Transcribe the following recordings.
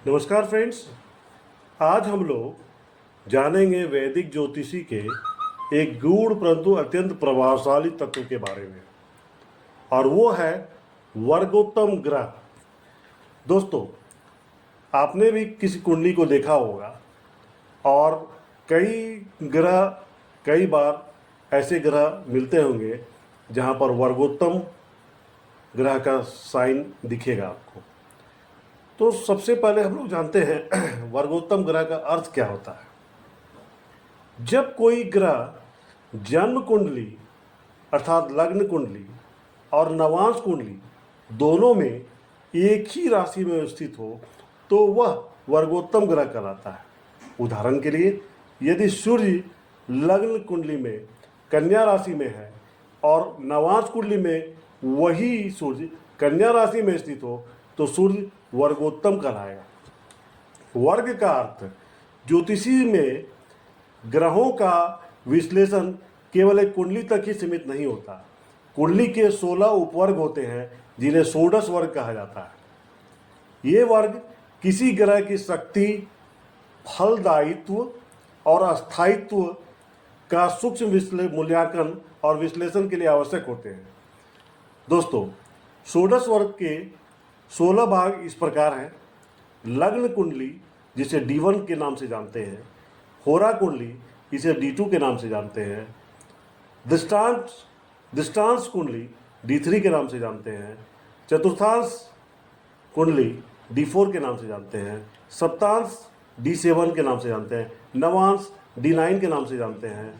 नमस्कार फ्रेंड्स। आज हम लोग जानेंगे वैदिक ज्योतिषी के एक गूढ़ परंतु अत्यंत प्रभावशाली तत्व के बारे में, और वो है वर्गोत्तम ग्रह। दोस्तों, आपने भी किसी कुंडली को देखा होगा और कई बार ऐसे ग्रह मिलते होंगे जहाँ पर वर्गोत्तम ग्रह का साइन दिखेगा आपको। तो सबसे पहले हम लोग जानते हैं वर्गोत्तम ग्रह का अर्थ क्या होता है। जब कोई ग्रह जन्म कुंडली अर्थात लग्न कुंडली और नवांश कुंडली दोनों में एक ही राशि में स्थित हो तो वह वर्गोत्तम ग्रह कहलाता है। उदाहरण के लिए, यदि सूर्य लग्न कुंडली में कन्या राशि में है और नवांश कुंडली में वही सूर्य कन्या राशि में स्थित हो तो सूर्य वर्गोत्तम कहलाएगा। वर्ग का अर्थ ज्योतिषी में ग्रहों का विश्लेषण केवल एक कुंडली तक ही सीमित नहीं होता। कुंडली के 16 उपवर्ग होते हैं जिन्हें षोडश वर्ग कहा जाता है। ये वर्ग किसी ग्रह की शक्ति, फलदायित्व और अस्थायित्व का सूक्ष्म मूल्यांकन और विश्लेषण के लिए आवश्यक होते हैं। दोस्तों, षोडश वर्ग के 16 भाग इस प्रकार हैं। लग्न कुंडली, जिसे D1 के नाम से जानते हैं। होरा कुंडली, इसे D2 के नाम से जानते हैं। दृष्टांश कुंडली D3 के नाम से जानते हैं। चतुर्थांश कुंडली D4 के नाम से जानते हैं। सप्तांश D7 के नाम से जानते हैं। नवांश D9 के नाम से जानते हैं।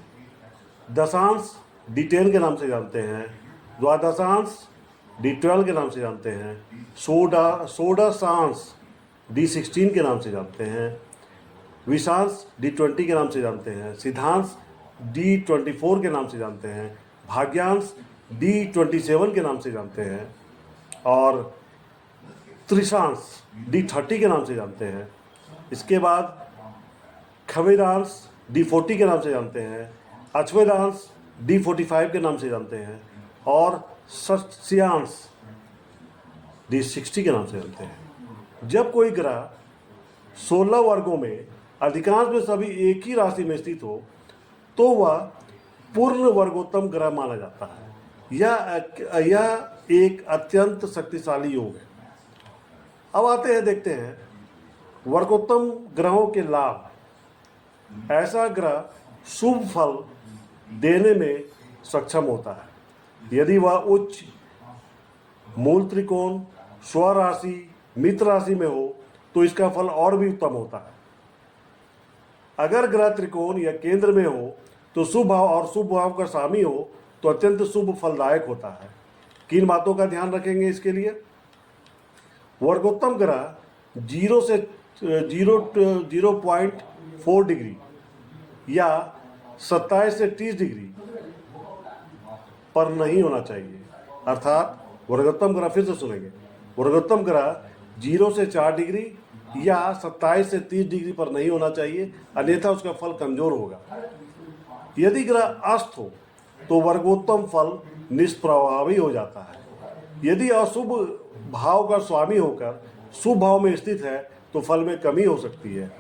दशांश D10 के नाम से जानते हैं। द्वादशांश D12 के नाम से जानते हैं। षोडशांश D16 के नाम से जानते हैं। विषांश D20 के नाम से जानते हैं। सिद्धांश D24 के नाम से जानते हैं। भाग्यांश D27 के नाम से जानते हैं और त्रिशांश D30 के नाम से जानते हैं। इसके बाद खवेदांश D40 के नाम से जानते हैं। अश्वेदांश D45 के नाम से जानते हैं और षष्ठ्यांश D60 के नाम से जानते हैं। जब कोई ग्रह 16 वर्गों में अधिकांश में सभी एक ही राशि में स्थित हो तो वह पूर्ण वर्गोत्तम ग्रह माना जाता है। यह एक अत्यंत शक्तिशाली योग है। अब आते हैं, देखते हैं वर्गोत्तम ग्रहों के लाभ। ऐसा ग्रह शुभ फल देने में सक्षम होता है यदि वह उच्च, मूल त्रिकोण, स्वराशि, मित्र राशि में हो तो इसका फल और भी उत्तम होता है। अगर ग्रह त्रिकोण या केंद्र में हो तो शुभ भाव और शुभ भाव का स्वामी हो तो अत्यंत शुभ फलदायक होता है। किन बातों का ध्यान रखेंगे इसके लिए? वर्गोत्तम ग्रह 0.4 डिग्री या 27 से 30 डिग्री पर नहीं होना चाहिए। अर्थात वर्गोत्तम ग्रह, फिर से सुनेंगे, वर्गोत्तम ग्रह 0 से 4 डिग्री या 27 से 30 डिग्री पर नहीं होना चाहिए, अन्यथा उसका फल कमजोर होगा। यदि ग्रह अस्त हो तो वर्गोत्तम फल निष्प्रभावी हो जाता है। यदि अशुभ भाव का स्वामी होकर शुभ भाव में स्थित है तो फल में कमी हो सकती है।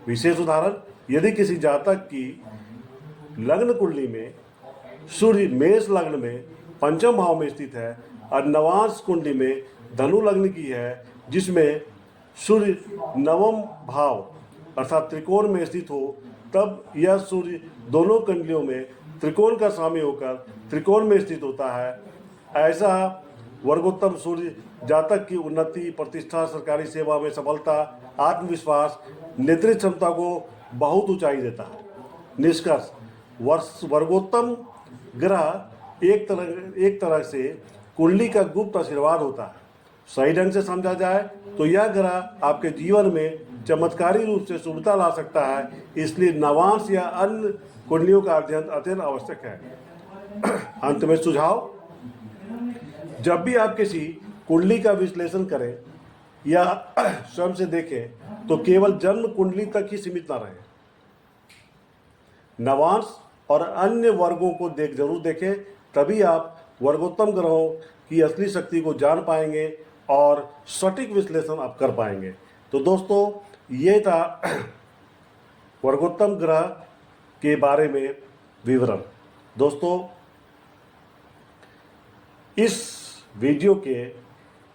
विशेष उदाहरण, यदि किसी जातक की लग्न कुंडली में सूर्य मेष लग्न में पंचम भाव में स्थित है और नवांश कुंडली में धनु लग्न की है जिसमें सूर्य नवम भाव अर्थात त्रिकोण में स्थित हो, तब यह सूर्य दोनों कुंडलियों में त्रिकोण का स्वामी होकर त्रिकोण में स्थित होता है। ऐसा वर्गोत्तम सूर्य जातक की उन्नति, प्रतिष्ठा, सरकारी सेवा में सफलता, आत्मविश्वास, नेतृत्व क्षमता को बहुत ऊंचाई देता है। निष्कर्ष, वर्गोत्तम ग्रह एक तरह से कुंडली का गुप्त आशीर्वाद होता है। सही ढंग से समझा जाए तो यह ग्रह आपके जीवन में चमत्कारी रूप से शुभता ला सकता है। इसलिए नवांश या अन्य कुंडलियों का अध्ययन अत्यंत आवश्यक है। अंत में सुझाव, जब भी आप किसी कुंडली का विश्लेषण करें या स्वयं से देखें तो केवल जन्म कुंडली तक ही सीमित न रहें। नवांश और अन्य वर्गों को जरूर देखें, तभी आप वर्गोत्तम ग्रहों की असली शक्ति को जान पाएंगे और सटीक विश्लेषण आप कर पाएंगे। तो दोस्तों ये था वर्गोत्तम ग्रह के बारे में विवरण। दोस्तों इस वीडियो के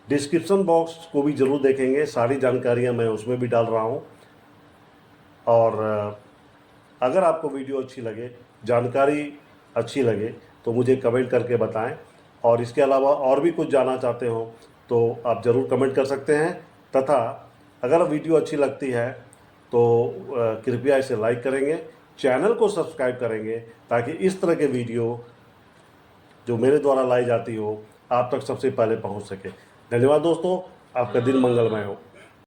डिस्क्रिप्शन बॉक्स को भी ज़रूर देखेंगे, सारी जानकारियां मैं उसमें भी डाल रहा हूं। और अगर आपको वीडियो अच्छी लगे, जानकारी अच्छी लगे तो मुझे कमेंट करके बताएं। और इसके अलावा और भी कुछ जानना चाहते हो तो आप ज़रूर कमेंट कर सकते हैं। तथा अगर वीडियो अच्छी लगती है तो कृपया इसे लाइक करेंगे, चैनल को सब्सक्राइब करेंगे, ताकि इस तरह के वीडियो जो मेरे द्वारा लाई जाती हो आप तक सबसे पहले पहुंच सके। धन्यवाद दोस्तों, आपका दिन मंगलमय हो।